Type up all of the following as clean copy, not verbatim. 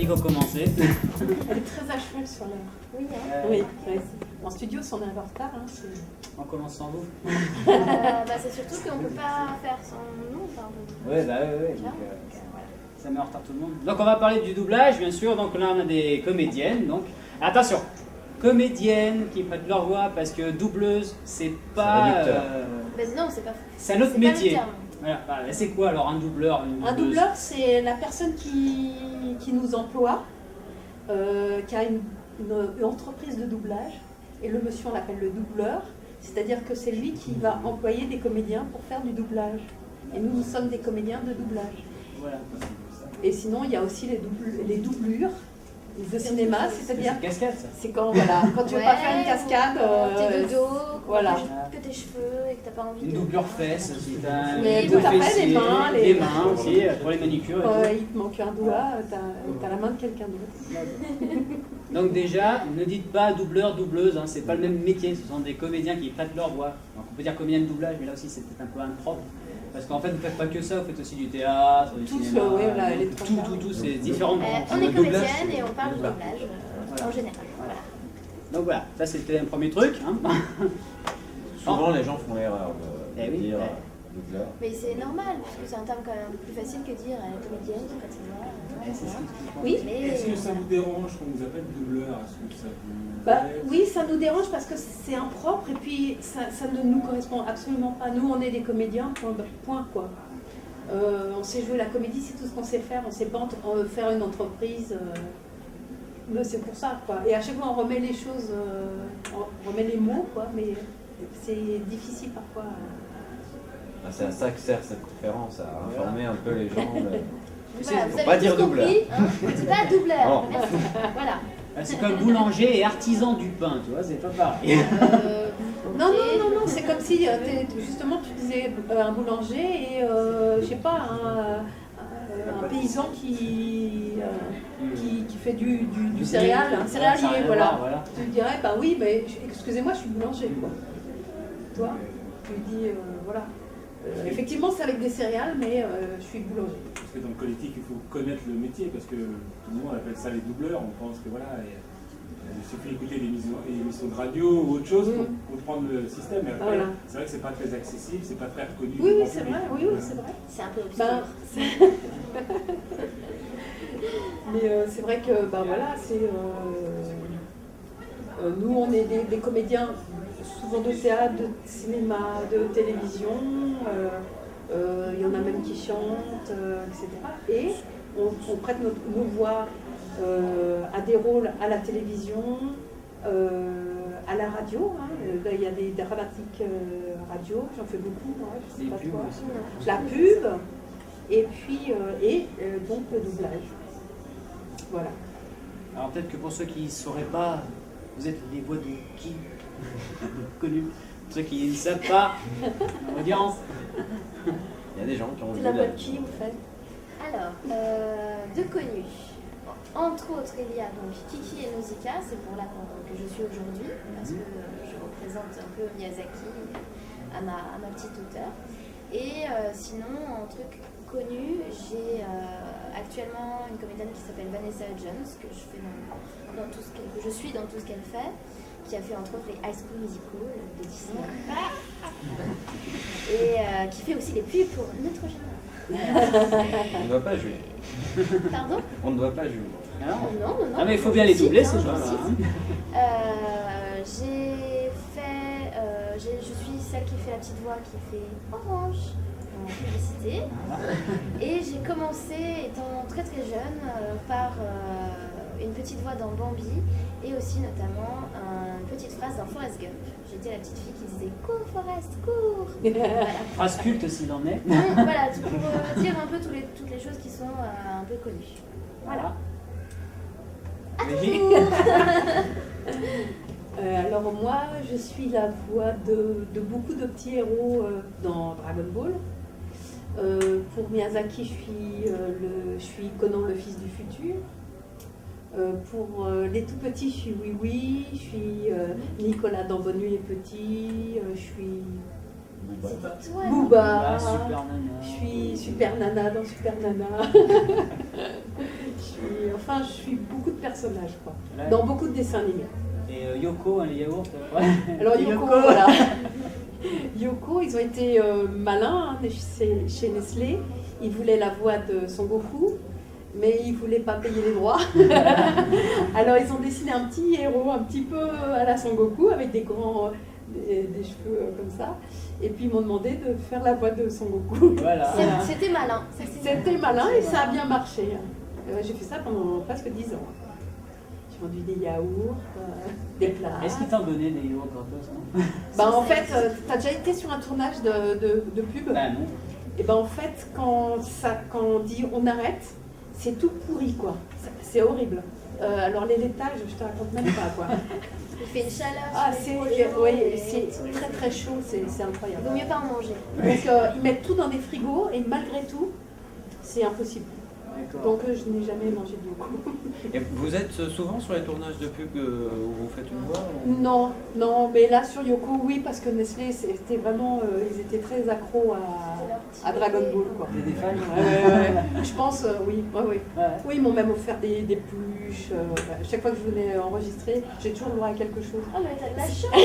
faut commencer. Elle est très à cheval sur l'heure. Oui, hein. Oui. En studio, si on est un peu en retard, hein, On commence sans vous. C'est surtout qu'on ne peut pas faire sans nous. Enfin, Oui, donc, ça met en retard tout le monde. Donc on va parler du doublage, bien sûr. Donc là, on a des comédiennes. Donc attention, comédiennes qui prêtent leur voix parce que doubleuse, c'est pas. Non, c'est pas. C'est un autre métier. Voilà. C'est quoi alors un doubleur? Un doubleur, c'est la personne qui nous emploie, qui a une entreprise de doublage. Et le monsieur, on l'appelle le doubleur. C'est-à-dire que c'est lui qui va employer des comédiens pour faire du doublage. Et nous sommes des comédiens de doublage. Voilà. Et sinon, il y a aussi les doublures de cinéma, c'est-à-dire c'est une cascade, ça. C'est quand tu veux pas faire une cascade, t'es de dos, voilà. que tes cheveux et que t'as pas envie une de... doublure fesse aussi. Mais tout à fait, les mains, les mains aussi pour les manicures. Il te manque un doigt, t'as la main de quelqu'un d'autre. Donc déjà, ne dites pas doubleur, doubleuse, hein, c'est pas le même métier, ce sont des comédiens qui prêtent leur voix. Donc on peut dire comédien de doublage, mais là aussi c'est peut-être un peu impropre. Parce qu'en fait, vous ne faites pas que ça, vous faites aussi du théâtre, du cinéma. Tout, c'est différent. On est comédienne et on parle de doublage en général. Voilà. Donc voilà, ça c'était un premier truc. Hein. Souvent les gens font l'erreur de dire doubleur. Mais c'est normal, parce que c'est un terme quand même plus facile que dire comédienne qui prête ses voix. Oui. Est-ce que ça vous dérange qu'on vous appelle doubleur? Est-ce que ça vous... Oui, ça nous dérange parce que c'est impropre et puis ça ne nous correspond absolument pas. Nous, on est des comédiens, point quoi. On sait jouer la comédie, c'est tout ce qu'on sait faire. On ne sait pas faire une entreprise. C'est pour ça, quoi. Et à chaque fois, on remet les choses, on remet les mots, quoi. Mais c'est difficile parfois. C'est à ça que sert cette conférence, à informer un peu les gens. Voilà, faut pas dire doubleur. C'est pas doubleur. Oh. Voilà. C'est comme boulanger et artisan du pain, tu vois, c'est pas pareil. Non, c'est comme si justement tu disais un boulanger et je sais pas, un paysan qui fait du céréal, un céréalier, voilà. Tu lui dirais, bah oui, mais excusez-moi, je suis boulanger, quoi. Toi, tu lui dis, voilà. Effectivement, c'est avec des céréales, mais je suis boulanger. Parce que dans le collectif, il faut connaître le métier, parce que tout le monde appelle ça les doubleurs. On pense que voilà, il suffit d'écouter des émissions de radio ou autre chose pour comprendre le système. Et après, c'est vrai que c'est pas très accessible, c'est pas très reconnu. Oui, c'est vrai. Oui, c'est vrai. C'est un peu obscur. Mais c'est vrai que, voilà, c'est. Nous, on est des comédiens souvent de théâtre, de cinéma, de télévision. Il y en a même qui chantent, etc. Et on prête nos voix à des rôles à la télévision, à la radio. Hein. Il y a des dramatiques radio, j'en fais beaucoup, je sais pas quoi. La pub, et puis donc le doublage. Voilà. Alors peut-être que pour ceux qui ne sauraient pas, vous êtes les voix de qui? Connus. Pour ceux qui ne savent pas, audience. Il y a des gens qui ont C'est la voix de qui, vous faites? Alors, de connus. Entre autres, il y a donc Kiki et Nausicaa, c'est pour là que je suis aujourd'hui, parce que je représente un peu Miyazaki à ma petite hauteur. Et sinon, en truc connu, j'ai actuellement une comédienne qui s'appelle Vanessa Hudgens, que je suis dans tout ce qu'elle fait, qui a fait entre autres les High School Musical de Disney. Et qui fait aussi les pubs pour Neutrogena. On ne doit pas jouer. Pardon? On ne doit pas jouer. Non. Ah mais il faut bien les doubler, ces gens-là. Je suis celle qui fait la petite voix qui fait Orange en publicité. Et j'ai commencé étant très très jeune par une petite voix dans Bambi et aussi notamment une petite phrase dans Forrest Gump. J'étais la petite fille qui disait « Cours Forrest, cours !» Voilà. Phrase culte s'il en est. Voilà, pour dire un peu toutes les choses qui sont un peu connues. Voilà. Alors moi, je suis la voix de beaucoup de petits héros dans Dragon Ball. Pour Miyazaki, je suis Conan, le fils du futur. Pour les tout petits, je suis Oui, je suis Nicolas dans Bonne Nuit et Petit, je suis Booba, Super Nana. je suis Super Nana dans Super Nana. Je suis beaucoup de personnages, quoi. Ouais. Dans beaucoup de dessins animés. Et Yoko, les yaourts. Alors Yoko, voilà. Yoko, ils ont été malins chez Nestlé. Ils voulaient la voix de Son Goku, mais ils ne voulaient pas payer les droits. Alors ils ont dessiné un petit héros un petit peu à la Son Goku, avec des cheveux comme ça. Et puis ils m'ont demandé de faire la voix de Son Goku. Voilà. C'était malin. C'était malin et ça a bien marché. J'ai fait ça pendant presque 10 ans. J'ai vendu des yaourts, des plats. Est-ce qu'ils t'ont donné des yaourts gratos? En fait, tu as déjà été sur un tournage de pub? Bah non. Et en fait, quand on dit on arrête, c'est tout pourri, quoi. C'est horrible. Alors les laitages, je te raconte même pas, quoi. Il fait une chaleur. Ah, c'est très très chaud, c'est incroyable. Il vaut mieux pas en manger. Donc ils mettent tout dans des frigos et malgré tout, c'est impossible. Donc je n'ai jamais mangé de Yoko. Et vous êtes souvent sur les tournages de pub où vous faites une voix ou... Non, mais là sur Yoko, oui, parce que Nestlé, c'était vraiment, ils étaient très accros à Dragon Ball, quoi. Des fans. Ouais. Je pense, oui. Ouais. Oui, ils m'ont même offert des peluches. Chaque fois que je venais enregistrer, j'ai toujours le droit à quelque chose. Ah, mais t'as de la chance.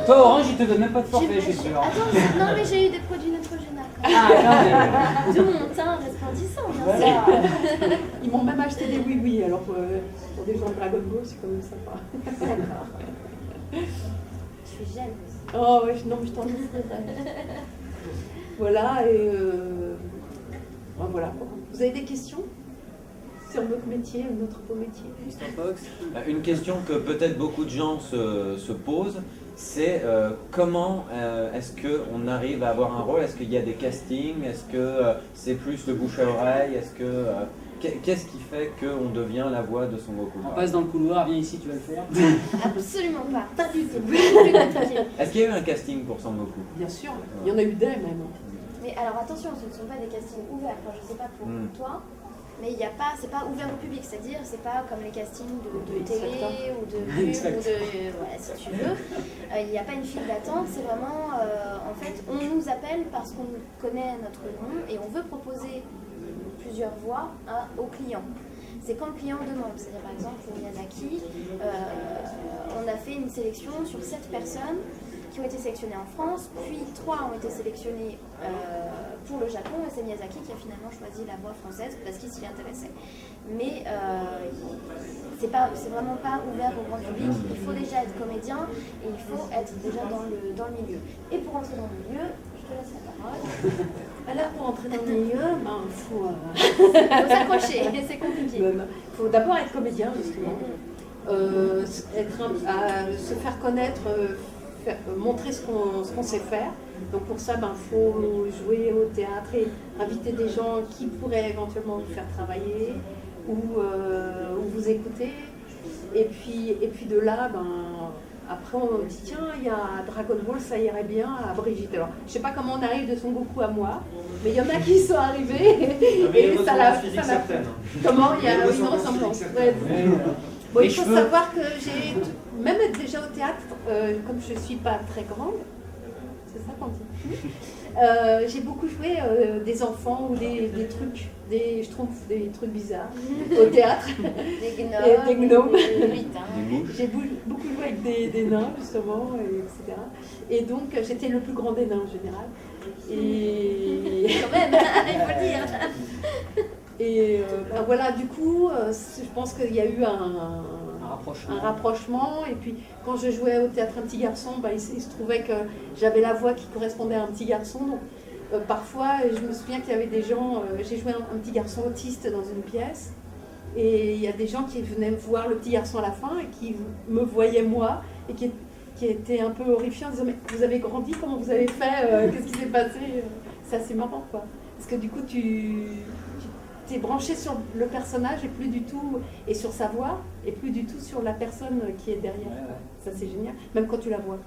Toi, Orange, ils te donnent même pas de forfait, je suis sûr. Attends, non, mais j'ai eu des produits Neutrogena. D'où mon teint resplendissant, bien sûr. Ils m'ont même acheté des oui-oui, alors pour des gens de Dragon Ball, c'est quand même sympa. D'accord. Je suis jalouse. Oh ouais, non, mais je t'en dis. Voilà, et voilà. Vous avez des questions sur notre métier, notre beau métier? Une question que peut-être beaucoup de gens se posent, c'est comment est-ce qu'on arrive à avoir un rôle? Est-ce qu'il y a des castings? Est-ce que c'est plus le bouche à oreille? Est-ce que qu'est-ce qui fait qu'on devient la voix de Son Goku? On passe dans le couloir, viens ici, tu vas le faire? Absolument pas. Pas du tout. Est-ce qu'il y a eu un casting pour Son Goku? Bien sûr, il y en a eu des même. Mais alors attention, ce ne sont pas des castings ouverts. Enfin, je ne sais pas pour toi. Mais il y a pas, c'est pas ouvert au public, c'est-à-dire c'est pas comme les castings de télé ou de pub ou si tu veux. Il n'y a pas une file d'attente, c'est vraiment en fait on nous appelle parce qu'on connaît notre nom et on veut proposer plusieurs voix aux clients. C'est quand le client demande, c'est-à-dire par exemple pour Miyazaki, on a fait une sélection sur 7 personnes qui ont été sélectionnées en France, puis 3 ont été sélectionnées pour le Japon, et c'est Miyazaki qui a finalement choisi la voix française parce qu'il s'y intéressait. Mais c'est vraiment pas ouvert au grand public, il faut déjà être comédien et il faut être déjà dans le milieu. Et pour entrer dans le milieu, je te laisse la parole. Alors pour entrer dans le milieu, il faut s'accrocher, c'est compliqué. Il faut d'abord être comédien, justement, se faire connaître, montrer ce qu'on sait faire. Donc pour ça, faut jouer au théâtre et inviter des gens qui pourraient éventuellement vous faire travailler ou vous écouter. Et puis de là, après on dit tiens, il y a Dragon Ball, ça irait bien à Brigitte. Alors je sais pas comment on arrive de Son Goku à moi, mais il y en a qui sont arrivés et ça l'a fait. Comment il y a une ressemblance. Bon, il faut savoir que j'ai même être déjà au théâtre, comme je ne suis pas très grande, c'est ça qu'on dit. J'ai beaucoup joué des enfants ou des trucs, je trouve des trucs bizarres au théâtre. Des gnomes. J'ai beaucoup joué avec des nains justement, etc. Et donc j'étais le plus grand des nains en général. Et quand même, il faut le dire. Et voilà, du coup, je pense qu'il y a eu un rapprochement. Et puis, quand je jouais au théâtre Un Petit Garçon, il se trouvait que j'avais la voix qui correspondait à un petit garçon. Donc, parfois, je me souviens qu'il y avait des gens, j'ai joué un petit garçon autiste dans une pièce. Et il y a des gens qui venaient me voir le petit garçon à la fin et qui me voyaient moi et qui étaient un peu horrifiés en disant « Mais vous avez grandi, comment vous avez fait Qu'est-ce qui s'est passé ?» C'est assez marrant, quoi. Parce que du coup, tu es branché sur le personnage et plus du tout, et sur sa voix, et plus du tout sur la personne qui est derrière. Ça, c'est génial, même quand tu la vois.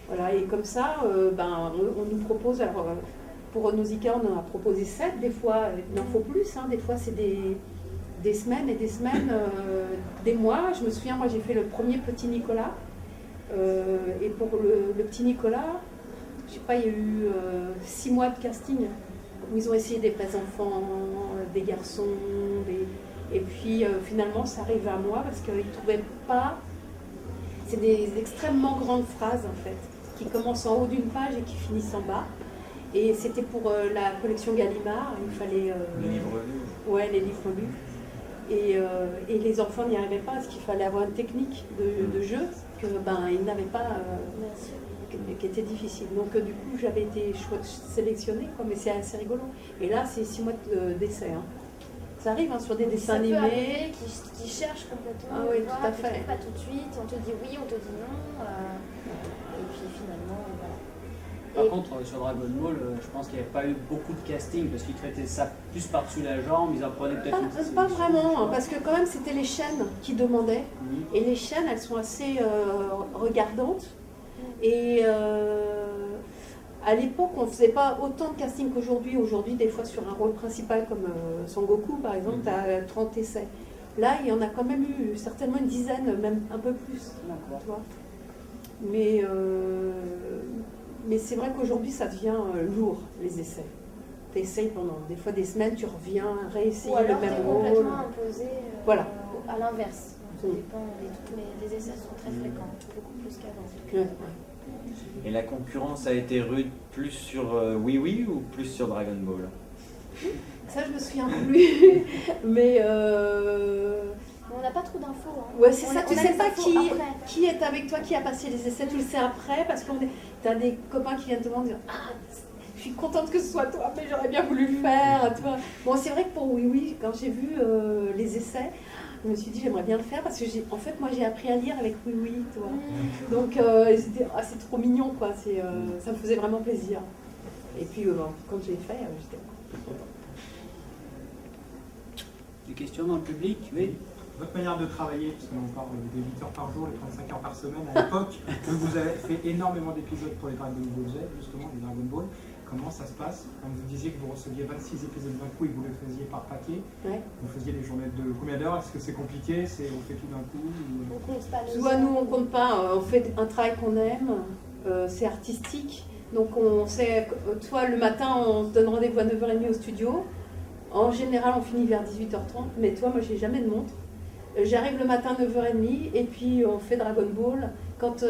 Voilà, et comme ça, on nous propose, alors pour Nausicaa, on en a proposé 7, des fois, il en faut plus, des fois c'est des semaines et des semaines, des mois. Je me souviens, moi j'ai fait le premier Petit Nicolas, et pour le Petit Nicolas, je sais pas, il y a eu 6 mois de casting, où ils ont essayé des vrais enfants, des garçons, et puis finalement ça arrive à moi parce qu'ils ne trouvaient pas... C'est des extrêmement grandes phrases en fait, qui commencent en haut d'une page et qui finissent en bas. Et c'était pour la collection Gallimard, il fallait... Les livres lus. Ouais, les livres lus. Et les enfants n'y arrivaient pas parce qu'il fallait avoir une technique de jeu que ils n'avaient pas, qui était difficile. Donc du coup j'avais été sélectionnée, mais c'est assez rigolo. Et là c'est 6 mois d'essai. Hein. Ça arrive sur des dessins animés. Ça peut arriver qui cherchent complètement. Ah oui, tout à fait. Pas tout de suite, on te dit oui, on te dit non. Et puis finalement, voilà. Par contre, sur Dragon Ball, je pense qu'il n'y avait pas eu beaucoup de casting parce qu'ils traitaient ça plus par-dessus la jambe, ils en prenaient peut-être une... Pas vraiment, parce que quand même c'était les chaînes qui demandaient. Et les chaînes, elles sont assez regardantes. Et à l'époque, on ne faisait pas autant de casting qu'aujourd'hui. Aujourd'hui, des fois, sur un rôle principal comme Son Goku, par exemple, tu as 30 essais. Là, il y en a quand même eu certainement une dizaine, même un peu plus. Tu vois. Mais c'est vrai qu'aujourd'hui, ça devient lourd, les essais. Tu essayes pendant des fois des semaines, tu reviens, réessayer le même rôle. Complètement imposé voilà. À l'inverse. Ça dépend, les essais sont très fréquents, beaucoup plus qu'avant. Et la concurrence a été rude plus sur Oui Oui ou plus sur Dragon Ball? Ça, je me souviens plus. Mais on n'a pas trop d'infos. Hein. Ouais, c'est ça, tu sais pas qui est avec toi, qui a passé les essais, tu le sais après, parce que tu as des copains qui viennent te demander ah, je suis contente que ce soit toi, mais j'aurais bien voulu le faire. Tu vois. Bon, c'est vrai que pour Oui Oui, quand j'ai vu les essais, je me suis dit j'aimerais bien le faire parce que en fait moi j'ai appris à lire avec Oui Oui, tu vois. Donc c'est trop mignon quoi, ça me faisait vraiment plaisir. Et puis quand j'ai fait, j'étais contente. Des questions dans le public? Oui. Votre manière de travailler, parce qu'on parle des 8 heures par jour, les 35 heures par semaine, à l'époque, vous avez fait énormément d'épisodes pour les Dragon Ball Z, justement, les Dragon Ball. Comment ça se passe? Quand vous disiez que vous receviez 26 épisodes d'un coup et que vous les faisiez par paquet, vous faisiez des journées de combien d'heures? Est-ce que c'est compliqué? On fait tout d'un coup On compte pas les heures. Nous, on compte pas. On fait un travail qu'on aime, c'est artistique. Donc, on sait, toi, le matin, on se donne rendez-vous à 9h30 au studio. En général, on finit vers 18h30. Mais toi, moi, j'ai jamais de montre. J'arrive le matin à 9h30 et puis on fait Dragon Ball. Quand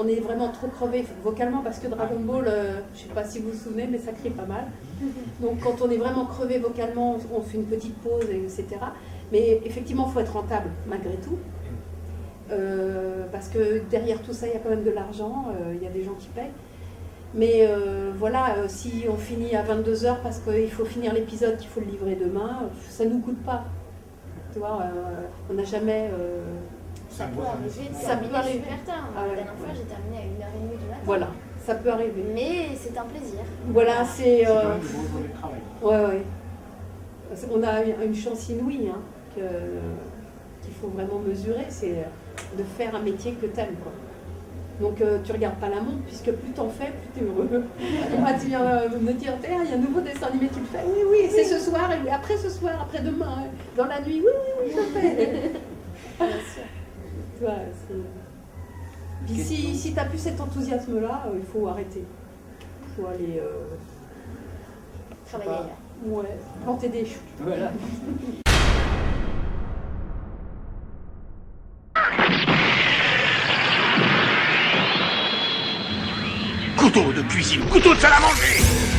on est vraiment trop crevé vocalement, parce que Dragon Ball, je ne sais pas si vous vous souvenez, mais ça crie pas mal. Donc quand on est vraiment crevé vocalement, on fait une petite pause, etc. Mais effectivement, il faut être rentable malgré tout. Parce que derrière tout ça, il y a quand même de l'argent, il y a des gens qui payent. Mais voilà, si on finit à 22h parce qu'il faut finir l'épisode, qu'il faut le livrer demain, ça ne nous coûte pas. Tu vois, on n'a jamais... Ça peut arriver, ça peut arriver super tard. La dernière fois, j'ai terminé à 1h30 du matin. Voilà, ça peut arriver. Mais c'est un plaisir. Voilà, c'est... quand même de grosses journées de travail. Ouais. On a une chance inouïe hein, qu'il faut vraiment mesurer, c'est de faire un métier que tu aimes. Donc tu regardes pas la montre, puisque plus t'en fais, plus t'es heureux. Tu viens me dire, il y a un nouveau dessin animé, tu le fais. Oui, c'est ce soir, et après ce soir, après demain, dans la nuit, oui, je le fais. Bien sûr. Tu vois, puis si t'as plus cet enthousiasme-là, il faut arrêter. Il faut aller... travailler ailleurs. Ouais, planter des choux. Voilà. Couteau de cuisine, couteau de salle à manger.